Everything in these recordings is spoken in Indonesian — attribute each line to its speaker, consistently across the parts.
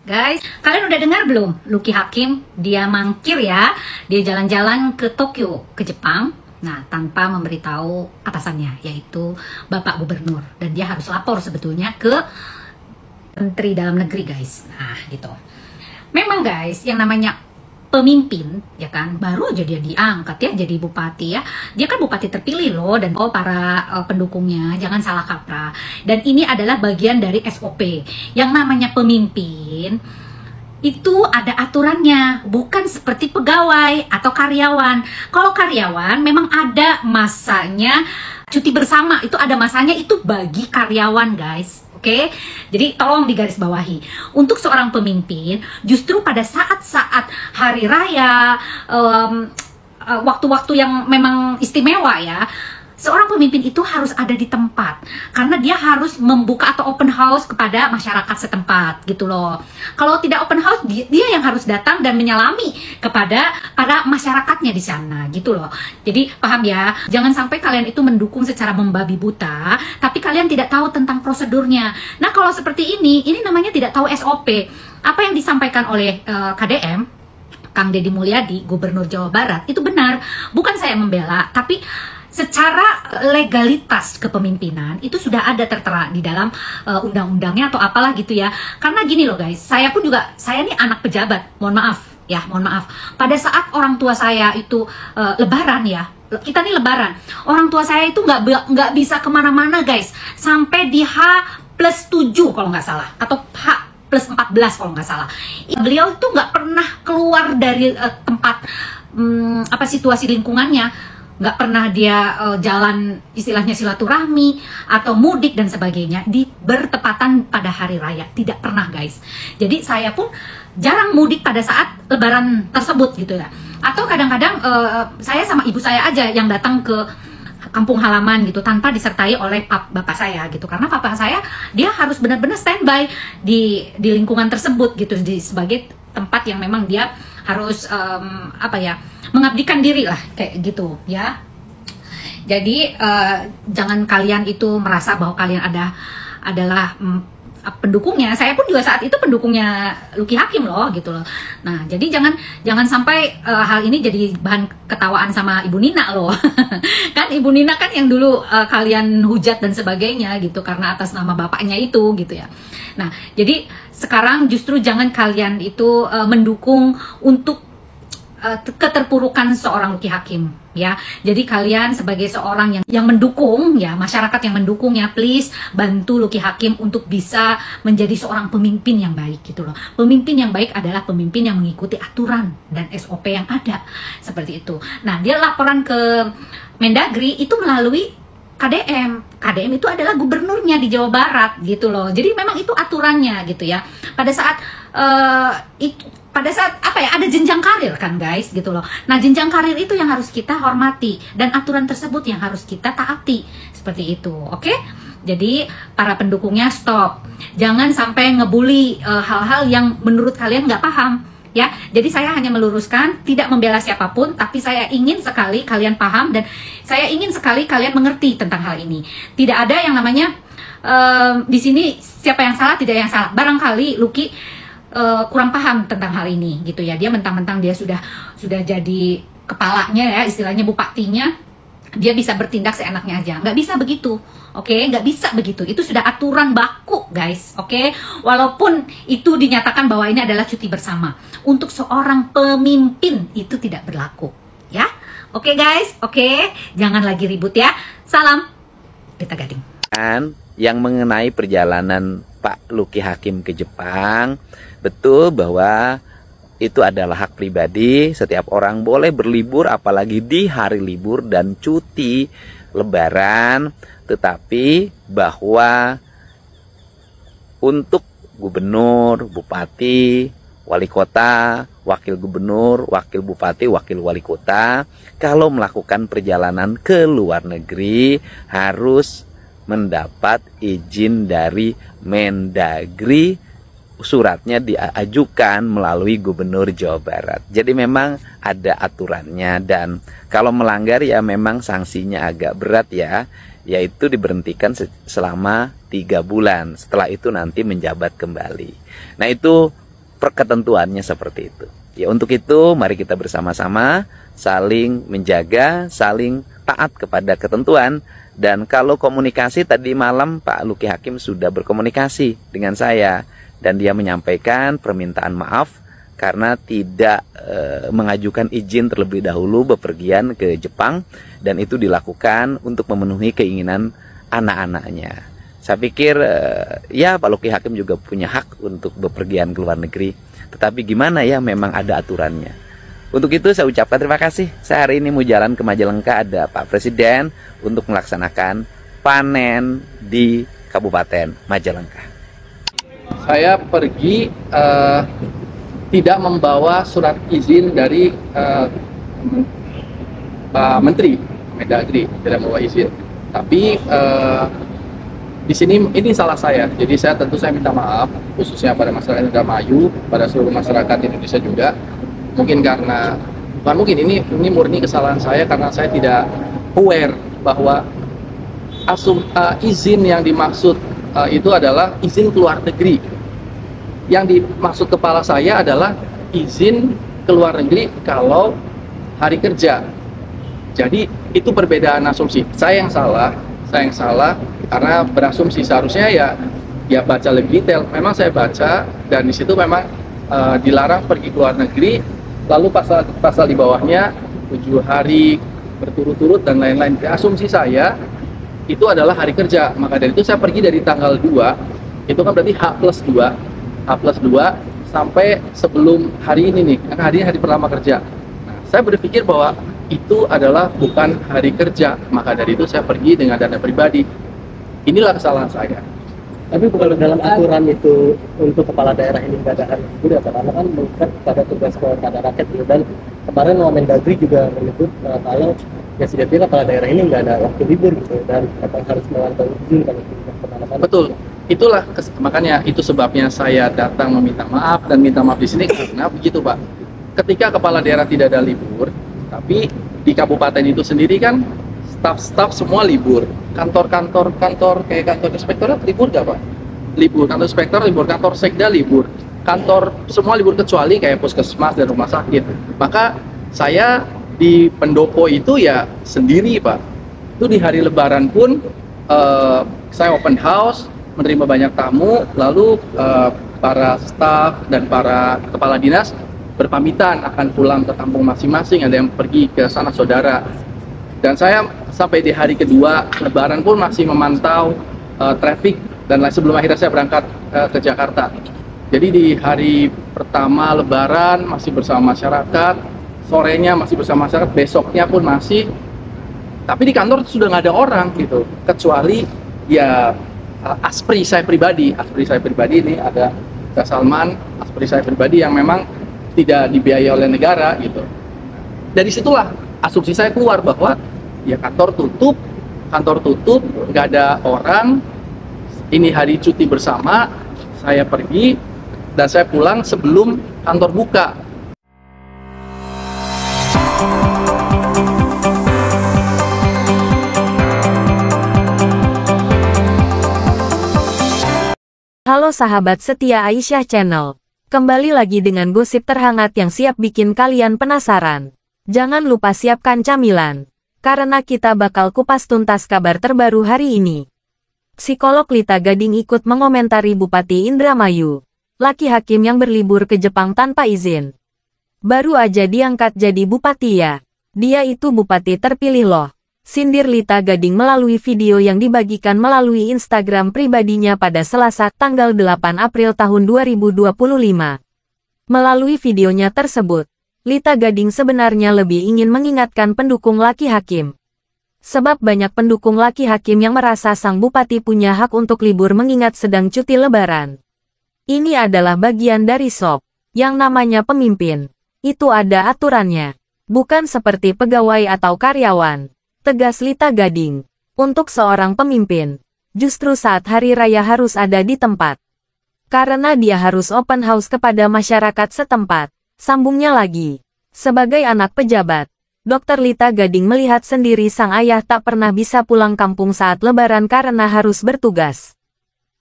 Speaker 1: Guys, kalian udah dengar belum? Lucky Hakim, dia mangkir ya. Dia jalan-jalan ke Tokyo, ke Jepang. Nah, tanpa memberitahu atasannya, yaitu Bapak Gubernur. Dan dia harus lapor sebetulnya ke Menteri Dalam Negeri, guys. Nah, gitu. Memang guys, yang namanya pemimpin, ya kan, baru aja dia diangkat ya jadi bupati ya. Dia kan bupati terpilih loh, dan para pendukungnya jangan salah kaprah. Dan ini adalah bagian dari SOP. Yang namanya pemimpin itu ada aturannya, bukan seperti pegawai atau karyawan. Kalau karyawan memang ada masanya cuti bersama, itu ada masanya, itu bagi karyawan guys. Oke, jadi tolong digarisbawahi. Untuk seorang pemimpin, justru pada saat-saat hari raya, waktu-waktu yang memang istimewa ya, seorang pemimpin itu harus ada di tempat, karena dia harus membuka atau open house kepada masyarakat setempat gitu loh. Kalau tidak open house, dia yang harus datang dan menyalami kepada para masyarakatnya di sana gitu loh. Jadi paham ya, jangan sampai kalian itu mendukung secara membabi buta, tapi kalian tidak tahu tentang prosedurnya. Nah kalau seperti ini namanya tidak tahu SOP. Apa yang disampaikan oleh KDM, Kang Deddy Mulyadi, Gubernur Jawa Barat, itu benar. Bukan saya membela, tapi secara legalitas kepemimpinan itu sudah ada tertera di dalam undang-undangnya atau apalah gitu ya. Karena gini loh guys, saya nih anak pejabat, mohon maaf. Pada saat orang tua saya itu lebaran ya, kita nih lebaran, orang tua saya itu nggak bisa kemana-mana guys, sampai di H+7 kalau nggak salah, atau H+14 kalau nggak salah. Beliau itu nggak pernah keluar dari tempat situasi lingkungannya. Nggak pernah dia jalan istilahnya silaturahmi atau mudik dan sebagainya di bertepatan pada hari raya, tidak pernah guys. Jadi saya pun jarang mudik pada saat lebaran tersebut gitu ya. Atau kadang-kadang saya sama ibu saya aja yang datang ke kampung halaman gitu tanpa disertai oleh bapak saya gitu, karena papa saya dia harus benar-benar standby di lingkungan tersebut gitu, sebagai tempat yang memang dia harus mengabdikan diri lah kayak gitu ya. Jadi jangan kalian itu merasa bahwa kalian adalah pendukungnya. Saya pun juga saat itu pendukungnya Lucky Hakim loh gitu loh. Nah jadi jangan sampai hal ini jadi bahan ketawaan sama Ibu Nina loh. Kan Ibu Nina kan yang dulu kalian hujat dan sebagainya gitu karena atas nama bapaknya itu gitu ya. Nah jadi sekarang justru jangan kalian itu mendukung untuk keterpurukan seorang Lucky Hakim ya. Jadi kalian sebagai seorang yang mendukung ya, masyarakat yang mendukungnya, please bantu Lucky Hakim untuk bisa menjadi seorang pemimpin yang baik gitu loh. Pemimpin yang baik adalah pemimpin yang mengikuti aturan dan SOP yang ada seperti itu. Nah dia laporan ke Mendagri itu melalui KDM. KDM itu adalah gubernurnya di Jawa Barat gitu loh. Jadi memang itu aturannya gitu ya. Pada saat ada jenjang karir kan guys gitu loh. Nah jenjang karir itu yang harus kita hormati, dan aturan tersebut yang harus kita taati seperti itu. Oke? Jadi para pendukungnya stop, jangan sampai ngebully hal-hal yang menurut kalian nggak paham ya. Jadi saya hanya meluruskan, tidak membela siapapun, tapi saya ingin sekali kalian paham, dan saya ingin sekali kalian mengerti tentang hal ini. Tidak ada yang namanya di sini siapa yang salah, tidak yang salah. Barangkali Lucky kurang paham tentang hal ini gitu ya. Dia mentang-mentang dia sudah jadi kepalanya ya, istilahnya bupatinya, dia bisa bertindak seenaknya aja. Nggak bisa begitu, oke? Nggak bisa begitu. Itu sudah aturan baku guys, oke? Walaupun itu dinyatakan bahwa ini adalah cuti bersama, untuk seorang pemimpin itu tidak berlaku ya. Oke guys, oke? Jangan lagi ribut ya. Salam Pita Gading.
Speaker 2: Yang mengenai perjalanan Pak Lucky Hakim ke Jepang, betul bahwa itu adalah hak pribadi. Setiap orang boleh berlibur, apalagi di hari libur dan cuti lebaran. Tetapi bahwa untuk gubernur, bupati, wali kota, wakil gubernur, wakil bupati, wakil wali kota, kalau melakukan perjalanan ke luar negeri harus mendapat izin dari Mendagri, suratnya diajukan melalui Gubernur Jawa Barat. Jadi memang ada aturannya, dan kalau melanggar ya memang sanksinya agak berat ya, yaitu diberhentikan selama 3 bulan. Setelah itu nanti menjabat kembali. Nah itu ketentuannya seperti itu. Ya untuk itu mari kita bersama-sama saling menjaga, saling taat kepada ketentuan. Dan kalau komunikasi, tadi malam Pak Luki Hakim sudah berkomunikasi dengan saya dan dia menyampaikan permintaan maaf karena tidak mengajukan izin terlebih dahulu bepergian ke Jepang, dan itu dilakukan untuk memenuhi keinginan anak-anaknya. Saya pikir ya Pak Luki Hakim juga punya hak untuk bepergian ke luar negeri, tetapi gimana ya, memang ada aturannya. Untuk itu saya ucapkan terima kasih. Saya hari ini mau jalan ke Majalengka, ada Pak Presiden untuk melaksanakan panen di Kabupaten Majalengka.
Speaker 3: Saya pergi tidak membawa surat izin dari Pak Menteri Mendagri, tidak membawa izin. Tapi di sini ini salah saya. Jadi tentu saya minta maaf khususnya pada masyarakat Indramayu, pada seluruh masyarakat Indonesia juga. Mungkin karena, bukan mungkin, ini murni kesalahan saya karena saya tidak aware bahwa izin yang dimaksud itu adalah izin keluar negeri. Yang dimaksud kepala saya adalah izin keluar negeri kalau hari kerja. Jadi itu perbedaan asumsi. Saya yang salah karena berasumsi seharusnya ya baca lebih detail. Memang saya baca dan di situ memang dilarang pergi ke luar negeri. Lalu pasal di bawahnya 7 hari berturut-turut dan lain-lain. Asumsi saya itu adalah hari kerja. Maka dari itu saya pergi dari tanggal 2, itu kan berarti H+2 sampai sebelum hari ini nih, karena hari ini hari pertama kerja. Nah, saya berpikir bahwa itu adalah bukan hari kerja. Maka dari itu saya pergi dengan dana pribadi. Inilah kesalahan saya.
Speaker 4: Tapi bukan dalam aturan itu untuk kepala daerah ini nggak ada hari libur ya, karena kan mengikat pada tugas kepada rakyat gitu. Dan kemarin Mendagri juga menyebut kalau ya setidaknya kepala daerah ini nggak ada waktu libur gitu, dan harus melanggar izin kalau kemana-mana.
Speaker 3: Betul, itulah makanya itu sebabnya saya datang meminta maaf dan minta maaf di sini karena begitu Pak. Ketika kepala daerah tidak ada libur, tapi di kabupaten itu sendiri kan staf semua libur, kantor kayak kantor inspektorat libur gak Pak? Libur, kantor inspektor libur, kantor sekda libur, kantor semua libur kecuali kayak puskesmas dan rumah sakit. Maka saya di pendopo itu ya sendiri Pak. Itu di hari lebaran pun saya open house, menerima banyak tamu, lalu para staf dan para kepala dinas berpamitan akan pulang ke kampung masing-masing, ada yang pergi ke sanak saudara. Dan saya sampai di hari kedua lebaran pun masih memantau traffic dan lain sebelum akhirnya saya berangkat ke Jakarta. Jadi di hari pertama lebaran masih bersama masyarakat, sorenya masih bersama masyarakat, besoknya pun masih. Tapi di kantor sudah nggak ada orang gitu, kecuali ya aspri saya pribadi ini ada Kak Salman, aspri saya pribadi yang memang tidak dibiayai oleh negara gitu. Dari situlah asumsi saya keluar bahwa ya kantor tutup, nggak ada orang, ini hari cuti bersama, saya pergi dan saya pulang sebelum kantor buka.
Speaker 5: Halo sahabat setia Aisyah Channel. Kembali lagi dengan gosip terhangat yang siap bikin kalian penasaran. Jangan lupa siapkan camilan, karena kita bakal kupas tuntas kabar terbaru hari ini. Psikolog Lita Gading ikut mengomentari Bupati Indramayu, laki hakim yang berlibur ke Jepang tanpa izin. Baru aja diangkat jadi bupati ya. Dia itu bupati terpilih loh. Sindir Lita Gading melalui video yang dibagikan melalui Instagram pribadinya pada Selasa tanggal 8 April tahun 2025. Melalui videonya tersebut, Lita Gading sebenarnya lebih ingin mengingatkan pendukung laki hakim. Sebab banyak pendukung laki hakim yang merasa sang bupati punya hak untuk libur mengingat sedang cuti lebaran. Ini adalah bagian dari SOP, yang namanya pemimpin. Itu ada aturannya. Bukan seperti pegawai atau karyawan. Tegas Lita Gading. Untuk seorang pemimpin, justru saat hari raya harus ada di tempat. Karena dia harus open house kepada masyarakat setempat. Sambungnya lagi. Sebagai anak pejabat, Dr. Lita Gading melihat sendiri sang ayah tak pernah bisa pulang kampung saat lebaran karena harus bertugas.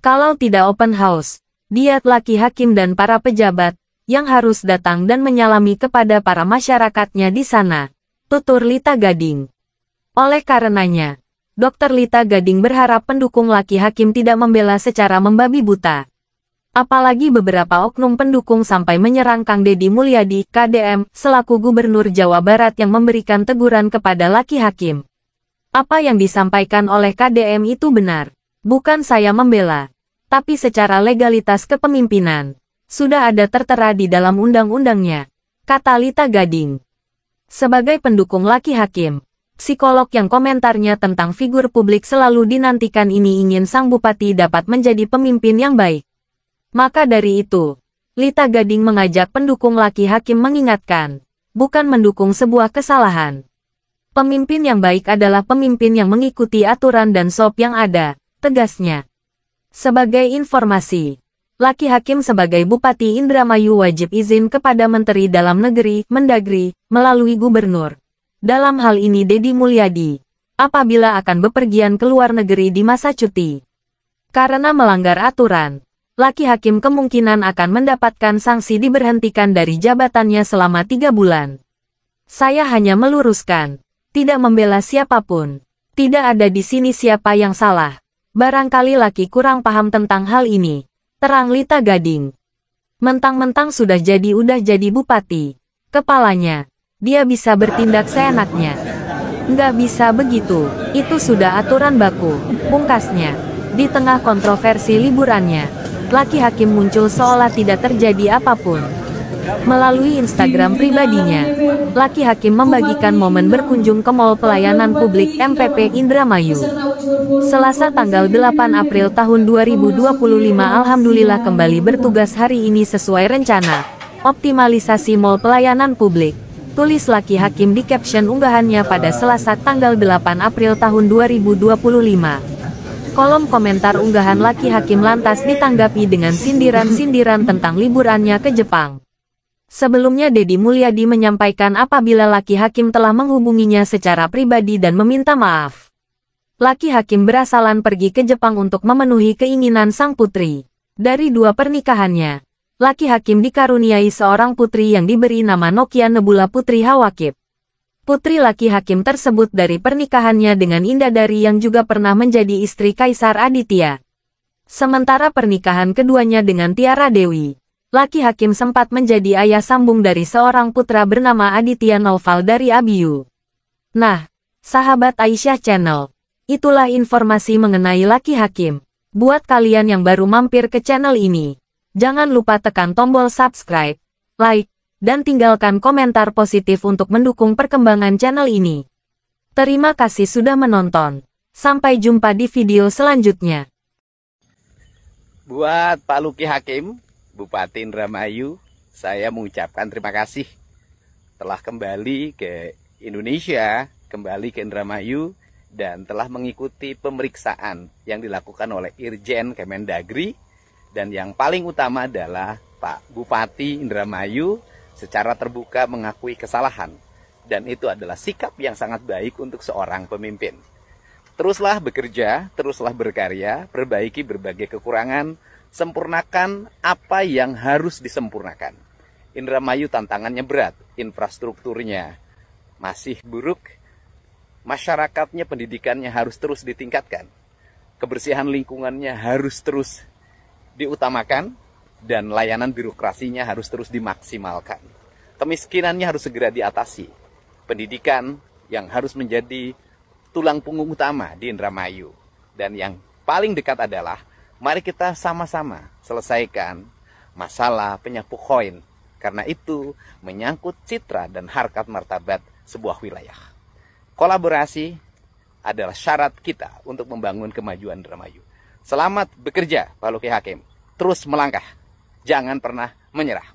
Speaker 5: Kalau tidak open house, dia laki hakim dan para pejabat, yang harus datang dan menyalami kepada para masyarakatnya di sana, tutur Lita Gading. Oleh karenanya, Dr. Lita Gading berharap pendukung Laki Hakim tidak membela secara membabi buta. Apalagi beberapa oknum pendukung sampai menyerang Kang Deddy Mulyadi, KDM, selaku Gubernur Jawa Barat yang memberikan teguran kepada Laki Hakim. Apa yang disampaikan oleh KDM itu benar. Bukan saya membela, tapi secara legalitas kepemimpinan, sudah ada tertera di dalam undang-undangnya, kata Lita Gading. Sebagai pendukung Laki Hakim, psikolog yang komentarnya tentang figur publik selalu dinantikan ini ingin sang bupati dapat menjadi pemimpin yang baik. Maka dari itu, Lita Gading mengajak pendukung Laki Hakim mengingatkan, bukan mendukung sebuah kesalahan. Pemimpin yang baik adalah pemimpin yang mengikuti aturan dan SOP yang ada, tegasnya. Sebagai informasi, Laki Hakim sebagai Bupati Indramayu wajib izin kepada Menteri Dalam Negeri, Mendagri, melalui Gubernur. Dalam hal ini Deddy Mulyadi, apabila akan bepergian ke luar negeri di masa cuti. Karena melanggar aturan, Laki Hakim kemungkinan akan mendapatkan sanksi diberhentikan dari jabatannya selama 3 bulan. Saya hanya meluruskan, tidak membela siapapun. Tidak ada di sini siapa yang salah. Barangkali Laki kurang paham tentang hal ini, terang Lita Gading. Mentang-mentang udah jadi bupati. Kepalanya, dia bisa bertindak seenaknya. Nggak bisa begitu, itu sudah aturan baku, pungkasnya. Di tengah kontroversi liburannya, Laki Hakim muncul seolah tidak terjadi apapun. Melalui Instagram pribadinya, Laki Hakim membagikan momen berkunjung ke Mall Pelayanan Publik MPP Indramayu. Selasa tanggal 8 April tahun 2025 alhamdulillah kembali bertugas hari ini sesuai rencana. Optimalisasi Mall Pelayanan Publik. Tulis Laki Hakim di caption unggahannya pada Selasa tanggal 8 April tahun 2025. Kolom komentar unggahan Laki Hakim lantas ditanggapi dengan sindiran-sindiran tentang liburannya ke Jepang. Sebelumnya Deddy Mulyadi menyampaikan apabila Laki Hakim telah menghubunginya secara pribadi dan meminta maaf. Laki Hakim berasalan pergi ke Jepang untuk memenuhi keinginan sang putri. Dari 2 pernikahannya, Laki Hakim dikaruniai seorang putri yang diberi nama Nokia Nebula Putri Hawakip. Putri Laki Hakim tersebut dari pernikahannya dengan Indadari yang juga pernah menjadi istri Kaisar Aditya. Sementara pernikahan keduanya dengan Tiara Dewi, Laki Hakim sempat menjadi ayah sambung dari seorang putra bernama Aditya Naufal dari Abiyu. Nah, sahabat Aisyah Channel, itulah informasi mengenai Laki Hakim. Buat kalian yang baru mampir ke channel ini, jangan lupa tekan tombol subscribe, like, dan tinggalkan komentar positif untuk mendukung perkembangan channel ini. Terima kasih sudah menonton. Sampai jumpa di video selanjutnya.
Speaker 2: Buat Pak Luki Hakim, Bupati Indramayu, saya mengucapkan terima kasih telah kembali ke Indonesia, kembali ke Indramayu, dan telah mengikuti pemeriksaan yang dilakukan oleh Irjen Kemendagri, dan yang paling utama adalah Pak Bupati Indramayu secara terbuka mengakui kesalahan, dan itu adalah sikap yang sangat baik untuk seorang pemimpin. Teruslah bekerja, teruslah berkarya, perbaiki berbagai kekurangan, sempurnakan apa yang harus disempurnakan. Indramayu tantangannya berat, infrastrukturnya masih buruk, masyarakatnya, pendidikannya harus terus ditingkatkan, kebersihan lingkungannya harus terus diutamakan, dan layanan birokrasinya harus terus dimaksimalkan. Kemiskinannya harus segera diatasi. Pendidikan yang harus menjadi tulang punggung utama di Indramayu. Dan yang paling dekat adalah, mari kita sama-sama selesaikan masalah penyapu koin. Karena itu menyangkut citra dan harkat martabat sebuah wilayah. Kolaborasi adalah syarat kita untuk membangun kemajuan Indramayu. Selamat bekerja, Pak Luki Hakim. Terus melangkah. Jangan pernah menyerah.